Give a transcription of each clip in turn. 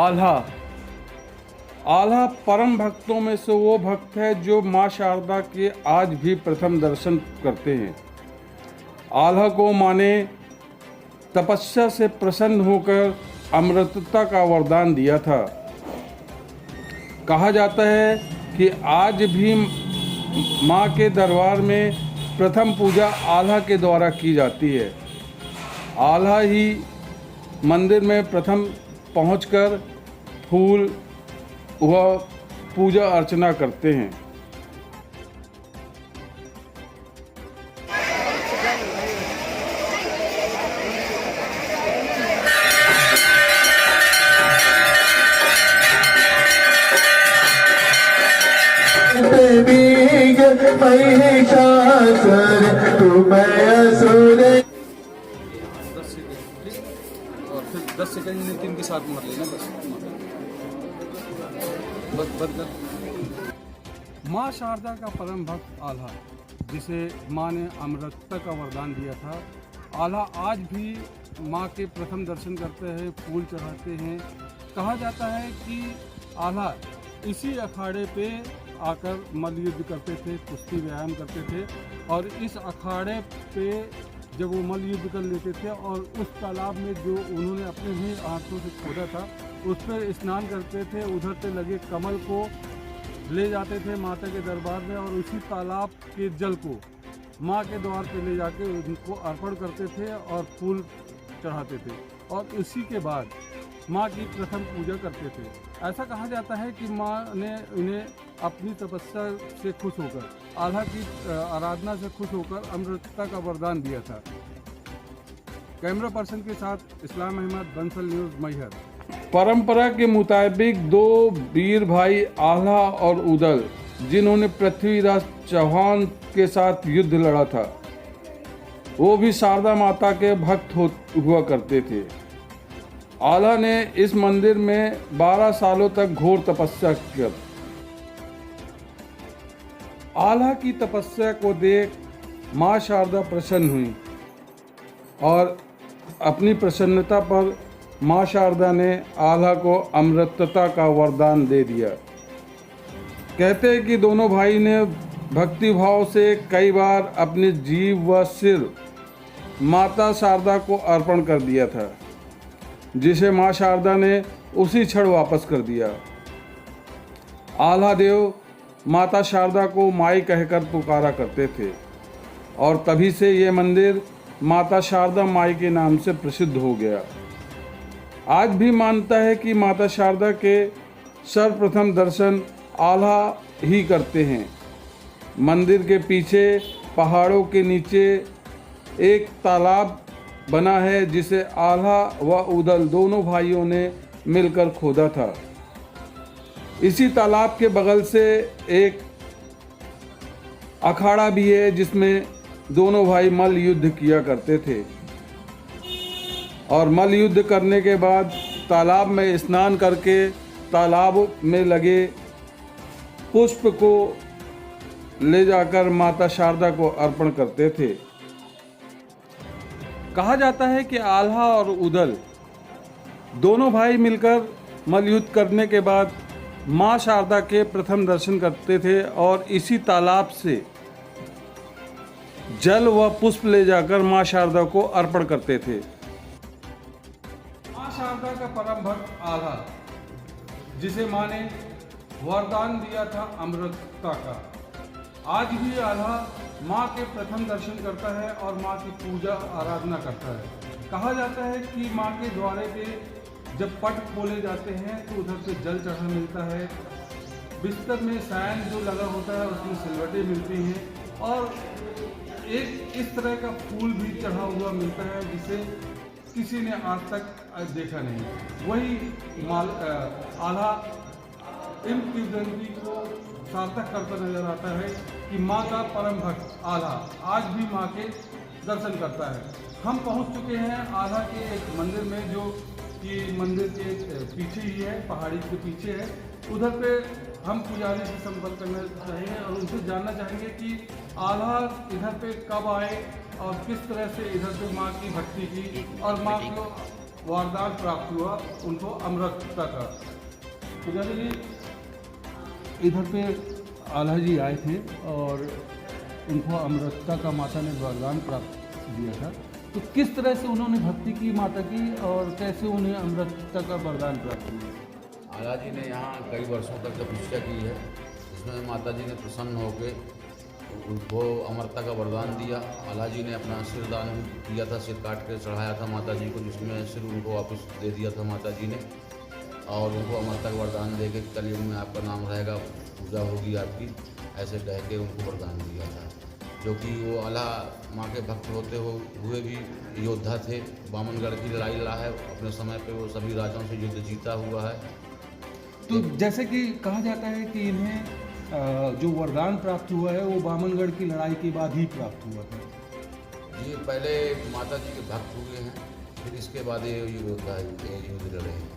आल्हा आल्हा परम भक्तों में से वो भक्त है जो माँ शारदा के आज भी प्रथम दर्शन करते हैं। आल्हा को माने तपस्या से प्रसन्न होकर अमृतता का वरदान दिया था। कहा जाता है कि आज भी माँ के दरबार में प्रथम पूजा आल्हा के द्वारा की जाती है। आल्हा ही मंदिर में प्रथम पहुंचकर फूल व पूजा अर्चना करते हैं। और फिर 10 सेकंड नितिन के साथ मार लेना बस। माँ शारदा का परम भक्त आल्हा, जिसे माँ ने अमृतता का वरदान दिया था। आल्हा आज भी माँ के प्रथम दर्शन करते हैं, फूल चढ़ाते हैं। कहा जाता है कि आल्हा इसी अखाड़े पे आकर मल्ल युद्ध करते थे, कुश्ती व्यायाम करते थे, और इस अखाड़े पे जब वो मल्ल युद्ध कर लेते थे और उस तालाब में जो उन्होंने अपने ही हाथों से खोदा था उस पर स्नान करते थे। उधर से लगे कमल को ले जाते थे माता के दरबार में और उसी तालाब के जल को माँ के द्वार पे ले जाके उनको अर्पण करते थे और फूल चढ़ाते थे, और उसी के बाद माँ की प्रथम पूजा करते थे। ऐसा कहा जाता है कि माँ ने उन्हें अपनी तपस्या से खुश होकर, आल्हा की आराधना से खुश होकर अमृतता का वरदान दिया था। कैमरा पर्सन के साथ इस्लाम अहमद, बंसल न्यूज़, मैहर। परंपरा के मुताबिक दो वीर भाई आल्हा और उदल, जिन्होंने पृथ्वीराज चौहान के साथ युद्ध लड़ा था, वो भी शारदा माता के भक्त हुआ करते थे। आल्हा ने इस मंदिर में 12 सालों तक घोर तपस्या की। आल्हा की तपस्या को देख माँ शारदा प्रसन्न हुई और अपनी प्रसन्नता पर माँ शारदा ने आल्हा को अमृतता का वरदान दे दिया। कहते हैं कि दोनों भाई ने भक्ति भाव से कई बार अपने जीव व सिर माता शारदा को अर्पण कर दिया था, जिसे माँ शारदा ने उसी क्षण वापस कर दिया। आल्हा देव माता शारदा को माई कहकर पुकारा करते थे और तभी से ये मंदिर माता शारदा माई के नाम से प्रसिद्ध हो गया। आज भी मानता है कि माता शारदा के सर्वप्रथम दर्शन आल्हा ही करते हैं। मंदिर के पीछे पहाड़ों के नीचे एक तालाब बना है, जिसे आल्हा व उदल दोनों भाइयों ने मिलकर खोदा था। इसी तालाब के बगल से एक अखाड़ा भी है, जिसमें दोनों भाई मल्ल युद्ध किया करते थे, और मल्ल युद्ध करने के बाद तालाब में स्नान करके तालाब में लगे पुष्प को ले जाकर माता शारदा को अर्पण करते थे। कहा जाता है कि आल्हा और उदल दोनों भाई मिलकर मल्ल युद्ध करने के बाद माँ शारदा के प्रथम दर्शन करते थे और इसी तालाब से जल व पुष्प ले जाकर माँ शारदा को अर्पण करते थे। माँ शारदा का परम भक्त आल्हा, जिसे माँ ने वरदान दिया था अमृतता का, आज भी आल्हा माँ के प्रथम दर्शन करता है और माँ की पूजा आराधना करता है। कहा जाता है कि माँ के द्वारे पे जब पट खोले जाते हैं तो उधर से जल चढ़ा मिलता है। बिस्तर में सायन जो लगा होता है उसमें सिलवटें मिलती हैं, और एक इस तरह का फूल भी चढ़ा हुआ मिलता है जिसे किसी ने आज तक देखा नहीं। वही आल्हा इन किंवदंती को सार्थक करता नजर आता है कि माँ का परम भक्त आल्हा आज भी माँ के दर्शन करता है। हम पहुँच चुके हैं आल्हा के एक मंदिर में, जो कि मंदिर के पीछे ही है, पहाड़ी के पीछे है। उधर पे हम पुजारी से संपर्क करना चाहेंगे और उनसे जानना चाहेंगे कि आल्हा इधर पे कब आए और किस तरह से इधर पे माँ की भक्ति की और माँ को वरदान प्राप्त हुआ उनको अमृतता का। पुजारी जी इधर पे आल्हा जी आए थे और उनको अमृतता का माता ने वरदान प्राप्त दिया था, तो किस तरह से उन्होंने भक्ति की माता की और कैसे उन्हें अमृतता का वरदान प्राप्त हुआ? आल्हा जी ने यहाँ कई वर्षों तक तपस्या की है, जिसमें माता जी ने प्रसन्न होकर उनको अमरता का वरदान दिया। आल्हा जी ने अपना सिर दान किया था, सिर काट के चढ़ाया था माता जी को, जिसमें सिर उनको वापस दे दिया था माता जी ने, और उनको अमरता का वरदान दे के कलयुग में आपका नाम रहेगा, पूजा होगी आपकी, ऐसे कह के उनको वरदान दिया था। जो कि वो आल्हा माँ के भक्त होते हुए भी योद्धा थे, बामनगढ़ की लड़ाई लड़ा है, अपने समय पे वो सभी राजाओं से युद्ध जीता हुआ है। तो जैसे कि कहा जाता है कि इन्हें जो वरदान प्राप्त हुआ है वो बामनगढ़ की लड़ाई के बाद ही प्राप्त हुआ था। ये पहले माता जी के भक्त हुए हैं, फिर इसके बाद ये योद्धा युद्ध लड़े हैं।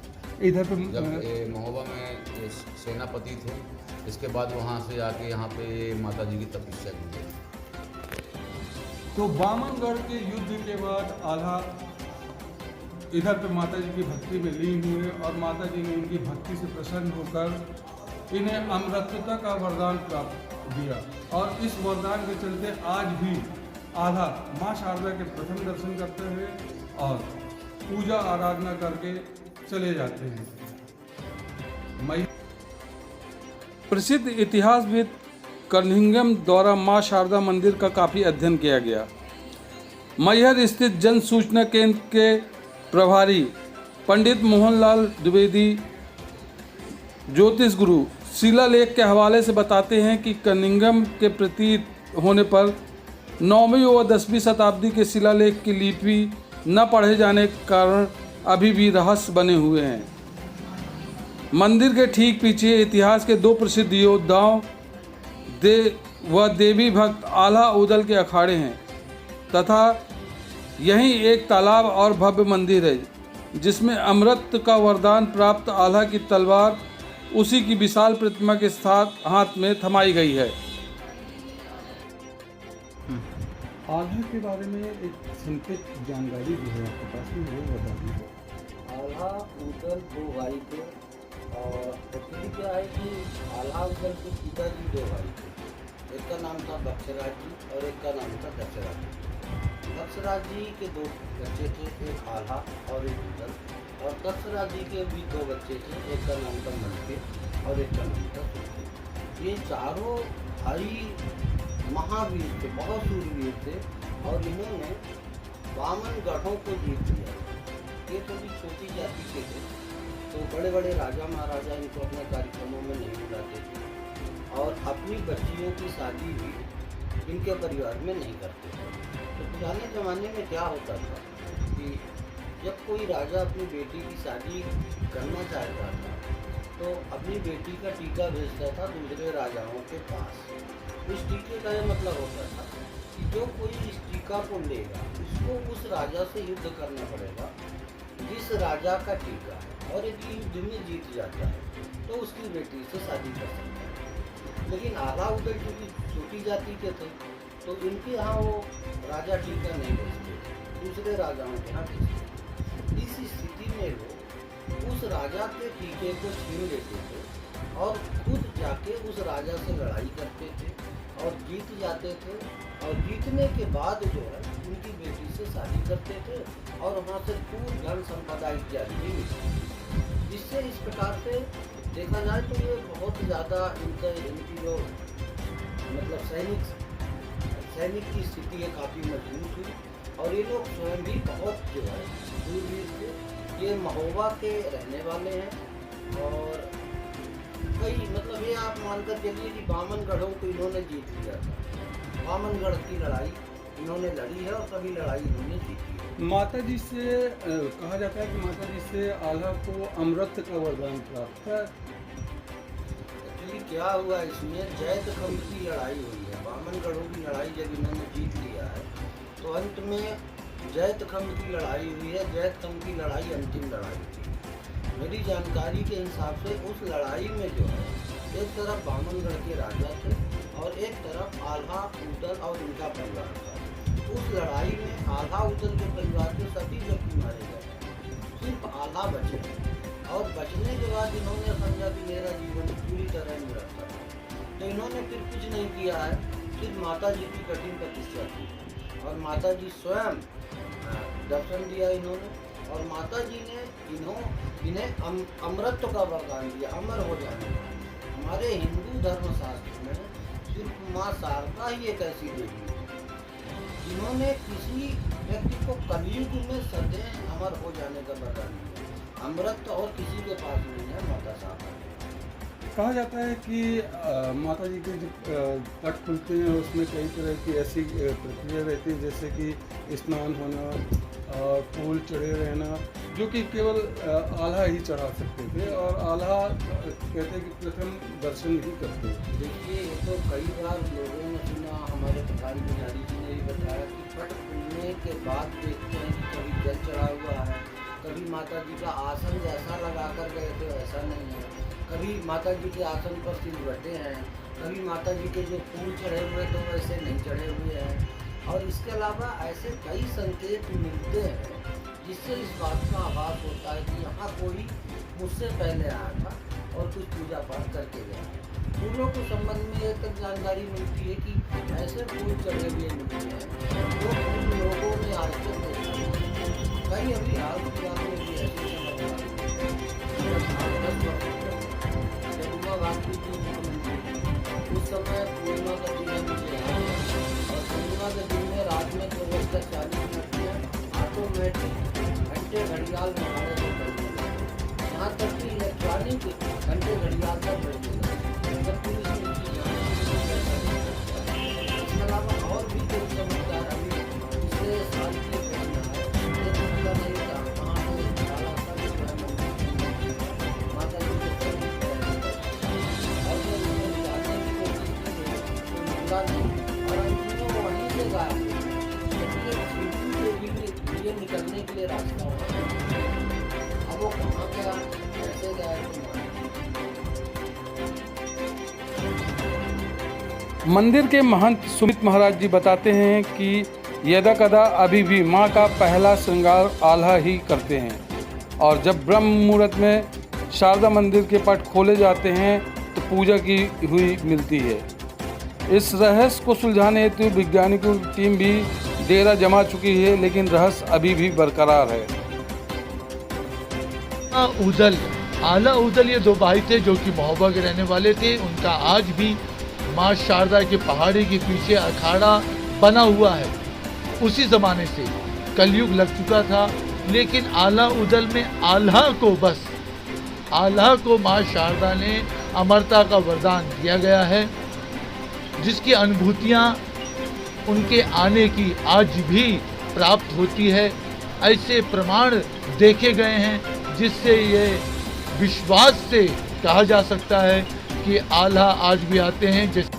इधर पे जब ये महोबा में ये सेनापति थे, इसके बाद वहाँ से आके यहाँ पे माता जी की तपस्या की गई। तो बामनगढ़ के युद्ध के बाद आल्हा इधर पे माता जी की भक्ति में लीन हुए और माता जी ने उनकी भक्ति से प्रसन्न होकर इन्हें अमृतता का वरदान प्राप्त दिया, और इस वरदान के चलते आज भी आल्हा माँ शारदा के प्रथम दर्शन करते हैं और पूजा आराधना करके चले जाते हैं। प्रसिद्ध इतिहासविद कर्निंघम द्वारा माँ शारदा मंदिर का काफ़ी अध्ययन किया गया। मैहर स्थित जन सूचना केंद्र के प्रभारी पंडित मोहनलाल द्विवेदी ज्योतिष गुरु शिलालेख के हवाले से बताते हैं कि कर्निंघम के प्रतीत होने पर 9वीं व 10वीं शताब्दी के शिलालेख की लिपि न पढ़े जाने के कारण अभी भी रहस्य बने हुए हैं। मंदिर के ठीक पीछे इतिहास के दो प्रसिद्ध योद्धाओं व देवी भक्त आल्हा उदल के अखाड़े हैं तथा यहीं एक तालाब और भव्य मंदिर है जिसमें अमृत का वरदान प्राप्त आल्हा की तलवार उसी की विशाल प्रतिमा के साथ हाथ में थमाई गई है। आल्हा के बारे में एक संक्षिप्त जानकारी भी है आपके पास में, वो बता दीजिए। आल्हा उदल दो भाई थे और एक्चुअली क्या है कि आल्हा उदल के पिताजी दो भाई थे। एक का नाम था बक्सराज जी और एक का नाम था दशराज जी। बक्सराज जी के दो बच्चे थे, एक आल्हा और एक उदल, और दशराज जी के भी दो बच्चे थे, एक का नाम था मनके और एक का नाम था सुखे। ये चारों भाई महावीर थे, बहुत सूरवीर थे, और इन्होंने बामन गढ़ों को जीत लिया। ये थोड़ी छोटी जाति के थे, तो बड़े बड़े राजा महाराजा इनको अपने कार्यक्रमों में नहीं बुलाते थे और अपनी बच्चियों की शादी भी इनके परिवार में नहीं करते थे। तो पुराने ज़माने में क्या होता था कि जब कोई राजा अपनी बेटी की शादी करना चाहता था तो अपनी बेटी का टीका भेजता था दूसरे राजाओं के पास। इस टीके का यह मतलब होता था कि जो कोई इस टीका को लेगा उसको उस राजा से युद्ध करना पड़ेगा जिस राजा का टीका है, और यदि युद्ध में जीत जाता है तो उसकी बेटी से शादी कर सकता है। लेकिन आल्हा उदल क्योंकि छोटी जाति के थे तो इनके यहाँ वो राजा टीका नहीं भेजते, दूसरे राजाओं के यहाँ भेजते। इस स्थिति में वो उस राजा के टीके को छीन लेते थे और खुद जाके उस राजा से लड़ाई करते थे और जीत जाते थे, और जीतने के बाद जो है उनकी बेटी से शादी करते थे और वहाँ से खूब धन संपदा इत्यादि भी मिलती। जिससे इस प्रकार से देखा जाए तो ये बहुत ज़्यादा इनकी जो मतलब सैनिक की स्थिति है काफ़ी मजबूत हुई, और ये लोग स्वयं भी बहुत जो है दूरवीर थे। ये महोबा के रहने वाले हैं और कई मतलब ये आप मानकर चलिए कि बामनगढ़ों को इन्होंने जीत लिया था। बामनगढ़ की लड़ाई इन्होंने लड़ी है और सभी लड़ाई इन्होंने जीती है। माता जी से कहा जाता है कि माता जी से आल्हा को अमृत का वरदान प्राप्त है। एक्चुअली क्या हुआ इसमें जैत खंड की लड़ाई हुई है। बामनगढ़ों की लड़ाई जब इन्होंने जीत लिया है तो अंत में जैत खंड की लड़ाई हुई है। जैत खंड की लड़ाई अंतिम लड़ाई थी। मेरी जानकारी के हिसाब से उस लड़ाई में जो है एक तरफ बामनगढ़ के राजा थे और एक तरफ आल्हा उदल और उनका परिवार था। उस लड़ाई में आल्हा उदल के परिवार के सभी व्यक्ति मारे गए सिर्फ आला बचे। और बचने के बाद इन्होंने समझा कि मेरा जीवन पूरी तरह निरर्थक है, तो इन्होंने फिर कुछ नहीं किया है, सिर्फ माता जी की कठिन तपस्या की और माता जी स्वयं दर्शन दिया इन्होंने। और माता जी ने इन्हें अमृत का वरदान दिया, अमर हो जाने का। हमारे हिंदू धर्म शास्त्र में सिर्फ माँ शारदा ही एक ऐसी देवी है जिन्होंने किसी व्यक्ति को कलयुग में सदैव अमर हो जाने का वरदान दिया। अमृत और किसी के पास नहीं है, माता शारदा। कहा जाता है कि माता जी के जब पट खुलते हैं उसमें कई तरह की ऐसी प्रक्रिया रहती है, जैसे कि स्नान होना, फूल चढ़े रहना, जो कि केवल आल्हा ही चढ़ा सकते थे और आल्हा कहते हैं कि प्रथम दर्शन ही करते हैं। देखिए, ये तो कई बार लोगों ने सुना, हमारे प्रधान पुजारी जी ने भी बताया कि पट खुलने के बाद देखते हैं कि कभी जल चढ़ा हुआ है, कभी माता जी का आसन जैसा लगा कर गए थे वैसा नहीं है, कभी माता जी के आसन पर सिलवटे हैं, कभी माता जी के जो फूल चढ़े हुए तो वैसे नहीं चढ़े हुए हैं। और इसके अलावा ऐसे कई संकेत मिलते हैं जिससे इस बात का आभास होता है कि यहाँ कोई मुझसे पहले आया था और कुछ पूजा पाठ करके गया। फूलों के संबंध में ये तक जानकारी मिलती है कि ऐसे फूल चढ़े हुए मिलते हैं जो फूल लोगों ने आज तक देखा है। कई अभी हाल फिलहाल में भी ऐसे उस समय पूर्णिमा का दिन है, मुझे याद है, और पूर्णिमा के दिन में रात में 40 मिनट में ऑटोमेटिक घंटे घड़ियाल हमारे से बजने, यहाँ तक कि इलेक्ट्रॉनिक घंटे घड़ियाल तक बजने। इसके अलावा और भी कोई चमत्कार अभी पिछले साल की घटना है, ये तो पता नहीं था कहाँ पे डाला था माता जी के और जो उन्होंने जाने की कोशिश की तो मिला नहीं, और अंतिम वहीं से गायब। ये निकलने के लिए रास्ता हुआ, अब वो कहाँ गया, कैसे गया मंदिर के महंत सुमित महाराज जी बताते हैं कि यदा कदा अभी भी माँ का पहला श्रृंगार आल्हा ही करते हैं और जब ब्रह्म मुहूर्त में शारदा मंदिर के पट खोले जाते हैं तो पूजा की हुई मिलती है। इस रहस्य को सुलझाने हेतु वैज्ञानिकों की टीम भी डेरा जमा चुकी है, लेकिन रहस्य अभी भी बरकरार है। आला उदल ये दो भाई थे जो कि महोबा के रहने वाले थे। उनका आज भी माँ शारदा के पहाड़ी के पीछे अखाड़ा बना हुआ है। उसी ज़माने से कलयुग लग चुका था, लेकिन आला उदल में आल्हा को माँ शारदा ने अमरता का वरदान दिया गया है, जिसकी अनुभूतियाँ उनके आने की आज भी प्राप्त होती है। ऐसे प्रमाण देखे गए हैं जिससे ये विश्वास से कहा जा सकता है कि आल्हा आज भी आते हैं। जैसे